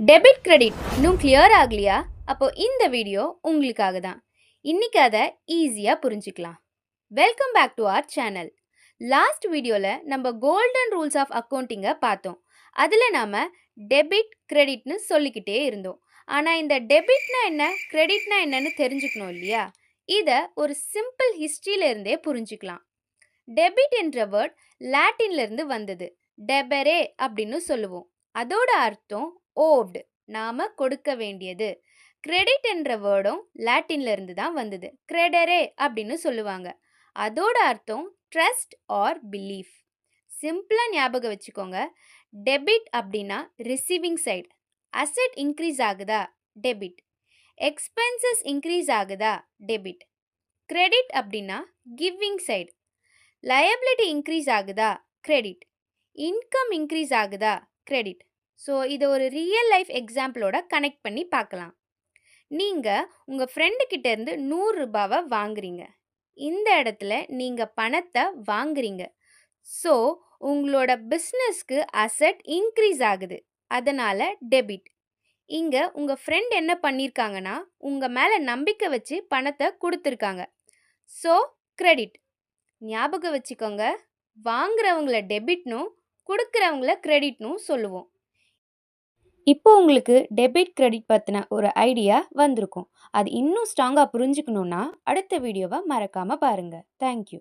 Debit credit இன்னும் clear ஆகலையா? அப்போ இந்த வீடியோ உங்களுக்காக தான். இன்னைக்கு அதை ஈஸியாக புரிஞ்சுக்கலாம். Welcome back to our channel. Last வீடியோவில் நம்ம கோல்டன் ரூல்ஸ் ஆஃப் அக்கௌண்டிங்கை பார்த்தோம். அதில் நாம் டெபிட் கிரெடிட்னு சொல்லிக்கிட்டே இருந்தோம். ஆனால் இந்த டெபிட்னா என்ன, கிரெடிட்னா என்னன்னு தெரிஞ்சுக்கணும் இல்லையா? இதை ஒரு சிம்பிள் ஹிஸ்ட்ரியிலேருந்தே புரிஞ்சுக்கலாம். டெபிட் என்ற வேர்ட் லாட்டின்லேருந்து வந்தது. டெபரே அப்படின்னு சொல்லுவோம். அதோட அர்த்தம் ஓவ்டு, நாம கொடுக்க வேண்டியது. கிரெடிட் என்ற வேர்டும் லாட்டின்ல இருந்து தான் வந்தது. கிரெடரே அப்படின்னு சொல்லுவாங்க. அதோட அர்த்தம் ட்ரஸ்ட் ஆர் பிலீஃப். சிம்பிளா ஞாபகம் வச்சுக்கோங்க. டெபிட் அப்படின்னா ரிசீவிங் சைடு. அசெட் இன்க்ரீஸ் ஆகுதா, டெபிட். எக்ஸ்பென்சஸ் இன்க்ரீஸ் ஆகுதா, டெபிட். கிரெடிட் அப்படின்னா கிவிங் சைடு. லயபிலிட்டி இன்க்ரீஸ் ஆகுதா, கிரெடிட். இன்கம் இன்க்ரீஸ் ஆகுதா, கிரெடிட். ஸோ இதை ஒரு ரியல் லைஃப் எக்ஸாம்பிளோட கனெக்ட் பண்ணி பார்க்கலாம். நீங்கள் உங்கள் ஃப்ரெண்டுக்கிட்ட இருந்து 100 ரூபாவை வாங்குறீங்க. இந்த இடத்துல நீங்கள் பணத்தை வாங்குறீங்க. ஸோ உங்களோட பிஸ்னஸ்க்கு அசெட் இன்க்ரீஸ் ஆகுது. அதனால் டெபிட். இங்கே உங்கள் ஃப்ரெண்ட் என்ன பண்ணியிருக்காங்கன்னா உங்கள் மேலே நம்பிக்கை வச்சு பணத்தை கொடுத்துருக்காங்க. So credit. ஞாபகம் வச்சுக்கோங்க, வாங்குறவங்கள டெபிட்னும் கொடுக்குறவங்கள கிரெடிட்னும் சொல்லுவோம். இப்போ உங்களுக்கு டெபிட் கிரெடிட் பற்றின ஒரு ஐடியா வந்திருக்கும். அது இன்னும் ஸ்ட்ராங்காக புரிஞ்சுக்கணுன்னா அடுத்த வீடியோவை மறக்காமல் பாருங்கள். தேங்க்யூ.